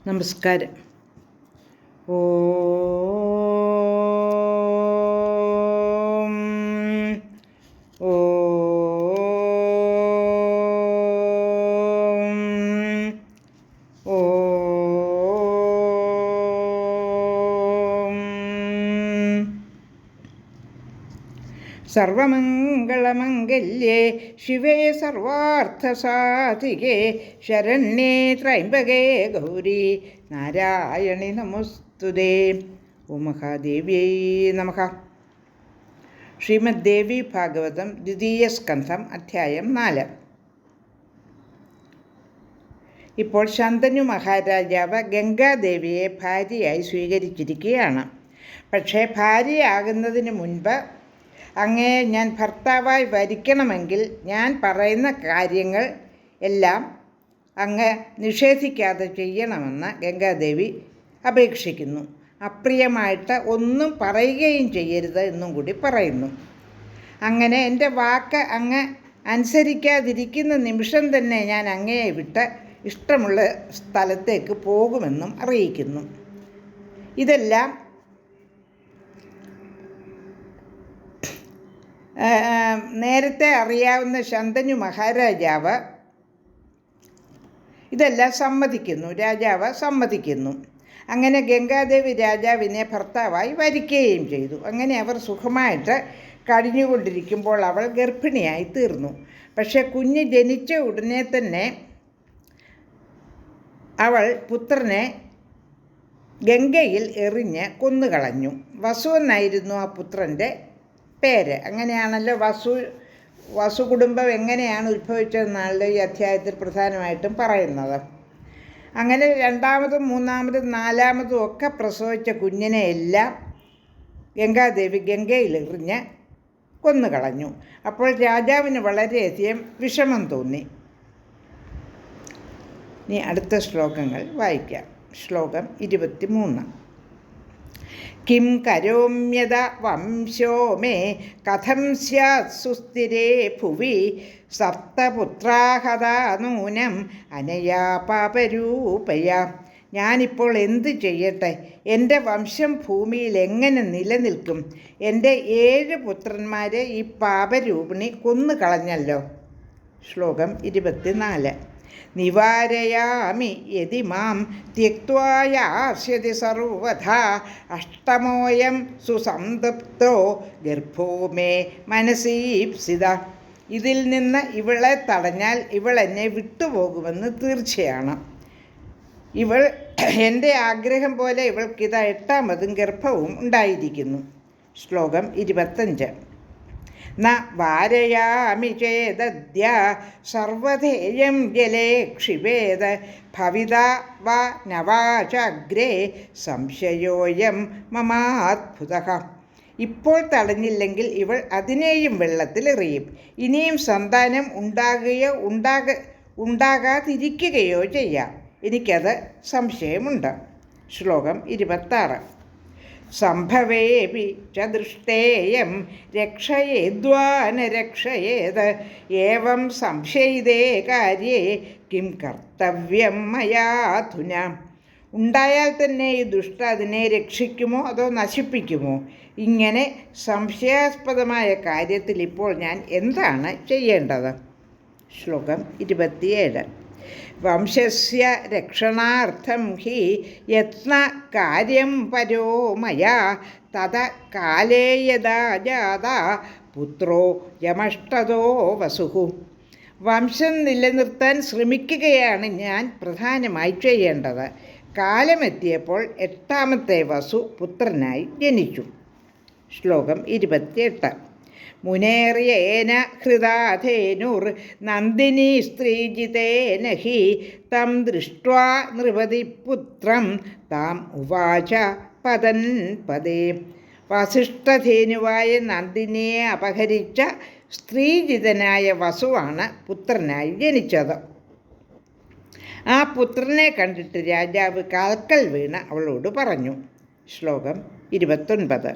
നമസ്കാരം. ഓം ഓം ഓം സർവമംഗളമംഗല്യേ ശിവേ സർവാർത്ഥസാധികേ ശരണ്യേ ത്രയംബകേ ഗൗരി നാരായണി നമോസ്തുതേ. ഓം മഹാദേവ്യൈ നമഃ. ശ്രീമദ് ദേവി ഭാഗവതം ദ്വിതീയ സ്കന്ധം അധ്യായം 4. ഇപ്പോൾ ശന്തനു മഹാരാജാവ് ഗംഗാദേവിയെ ഭാര്യയായി സ്വീകരിച്ചിരിക്കുകയാണ്. പക്ഷേ ഭാര്യയാകുന്നതിന് മുൻപ് അങ്ങേ ഞാൻ ഭർത്താവായി വരിക്കണമെങ്കിൽ ഞാൻ പറയുന്ന കാര്യങ്ങൾ എല്ലാം അങ്ങ് നിഷേധിക്കാതെ ചെയ്യണമെന്ന് ഗംഗാദേവി അപേക്ഷിക്കുന്നു. അപ്രിയമായിട്ട് ഒന്നും പറയുകയും ചെയ്യരുത് എന്നും കൂടി പറയുന്നു. അങ്ങനെ എൻ്റെ വാക്ക് അങ്ങ് അനുസരിക്കാതിരിക്കുന്ന നിമിഷം തന്നെ ഞാൻ അങ്ങയെ വിട്ട് ഇഷ്ടമുള്ള സ്ഥലത്തേക്ക് പോകുമെന്നും അറിയിക്കുന്നു. ഇതെല്ലാം നേരത്തെ അറിയാവുന്ന ശന്തനു മഹാരാജാവ് ഇതെല്ലാം രാജാവ് സമ്മതിക്കുന്നു. അങ്ങനെ ഗംഗാദേവി രാജാവിനെ ഭർത്താവായി വരിക്കുകയും ചെയ്തു. അങ്ങനെ അവർ സുഖമായിട്ട് കഴിഞ്ഞുകൊണ്ടിരിക്കുമ്പോൾ അവൾ ഗർഭിണിയായി തീർന്നു. പക്ഷെ കുഞ്ഞ് ജനിച്ച ഉടനെ തന്നെ അവൾ പുത്രനെ ഗംഗയിൽ എറിഞ്ഞ് കൊന്നുകളഞ്ഞു. വസു എന്നായിരുന്നു ആ പുത്രൻ്റെ പേര്. അങ്ങനെയാണല്ലോ വസു കുടുംബം എങ്ങനെയാണ് ഉത്ഭവിച്ചതെന്നാണല്ലോ ഈ അധ്യായത്തിൽ പ്രധാനമായിട്ടും പറയുന്നത്. അങ്ങനെ രണ്ടാമതും മൂന്നാമതും നാലാമതും ഒക്കെ പ്രസവിച്ച കുഞ്ഞിനെ എല്ലാം ഗംഗാദേവി ഗംഗയിൽ എറിഞ്ഞ് കൊന്നുകളഞ്ഞു. അപ്പോൾ രാജാവിന് വളരെയധികം വിഷമം തോന്നി. ഇനി അടുത്ത ശ്ലോകങ്ങൾ വായിക്കാം. ശ്ലോകം 23. കിം കരോമ്യത വംശോ മേ കഥം സ്യാത് സുസ്ഥിരേ ഭുവി സപ്തപുത്രാഹതാ നൂനം അനയാ പാപരൂപയാ. ഞാനിപ്പോൾ എന്ത് ചെയ്യട്ടെ? എൻ്റെ വംശം ഭൂമിയിൽ എങ്ങനെ നിലനിൽക്കും? എൻ്റെ 7 പുത്രന്മാരെ ഈ പാപരൂപിണി കൊന്നുകളഞ്ഞല്ലോ. ശ്ലോകം 24. നിവാരയാമി യതി മാം ത്യക്ത്വായാസ്യതി സർവഥാ അഷ്ടമോയം സുസംതൃപ്തോ ഗർഭോ മേ മനസീപ്സിത. ഇതിൽ നിന്ന് ഇവളെ തടഞ്ഞാൽ ഇവൾ എന്നെ വിട്ടുപോകുമെന്ന് തീർച്ചയാണ്. ഇവൾ എൻ്റെ ആഗ്രഹം പോലെ ഇവൾക്കിത് 8ാമതും ഗർഭവും ഉണ്ടായിരിക്കുന്നു. ശ്ലോകം 25. ന വാരയാമി ചേതദ്യ സർവധേയം ജലേ ക്ഷിപേത് ഭവിതാ വാ നവാചാഗ്രേ സംശയോയം മമാത്ഭുതഃ. ഇപ്പോൾ തടഞ്ഞില്ലെങ്കിൽ ഇവൾ അതിനെയും വെള്ളത്തിലെറിയും. ഇനിയും സന്താനം ഉണ്ടാകുകയോ ഉണ്ടാകാതിരിക്കുകയോ ചെയ്യാം. എനിക്കത് സംശയമുണ്ട്. ശ്ലോകം 26. സംഭവേപി ച ദൃഷ്ടേയം രക്ഷയേദ്വാന രക്ഷയേത് ഏവം സംശയിതേ കാര്യേ കിം കർത്തവ്യം മയാധുന. ഉണ്ടായാൽ തന്നെ ഈ ദുഷ്ട അതിനെ രക്ഷിക്കുമോ അതോ നശിപ്പിക്കുമോ? ഇങ്ങനെ സംശയാസ്പദമായ കാര്യത്തിൽ ഇപ്പോൾ ഞാൻ എന്താണ് ചെയ്യേണ്ടത്? ശ്ലോകം 27. വംശസ്യ രക്ഷണാർത്ഥം ഹി യത്ന കാര്യം പരോ മയാ തത കാലേ യദാ ജാതാ പുത്രോ യമഷ്ടതോ വസുഹു. വംശം നിലനിർത്താൻ ശ്രമിക്കുകയാണ് ഞാൻ പ്രധാനമായി ചെയ്യേണ്ടത്. കാലമെത്തിയപ്പോൾ 8ാമത്തെ വസു പുത്രനായി ജനിച്ചു. ശ്ലോകം 28. മുനേറിയേന ഹൃദാധേനുർ നന്ദിനി സ്ത്രീജിതേന ഹി തം ദൃഷ്ട്വാ നൃപതി പുത്രം താം ഉവാച പദൻ പദേ. വസിഷ്ഠധേനുവായ നന്ദിനിയെ അപഹരിച്ച സ്ത്രീജിതനായ വസുവാണ് പുത്രനായി ജനിച്ചത്. ആ പുത്രനെ കണ്ടിട്ട് രാജാവ് കാൽക്കൽ വീണ് അവളോട് പറഞ്ഞു. ശ്ലോകം 29.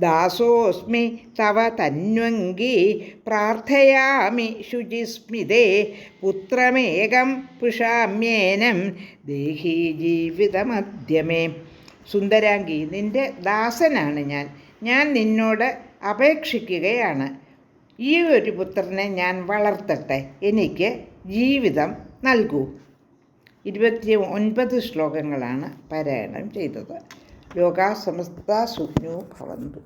ദാസോസ്മി തവ തന്വങ്കി പ്രാർത്ഥയാമി ശുചിസ്മിതേ പുത്രമേകം പുഷാമ്യേനം ദേഹി ജീവിതമധ്യമേ. സുന്ദരാംഗി, നിൻ്റെ ദാസനാണ് ഞാൻ നിന്നോട് അപേക്ഷിക്കുകയാണ്. ഈ ഒരു പുത്രനെ ഞാൻ വളർത്തട്ടെ, എനിക്ക് ജീവിതം നൽകൂ. 29 ശ്ലോകങ്ങളാണ് പാരായണം ചെയ്തത്. ലോകാ സമസ്ത സുഖിനോ ഭവന്തു.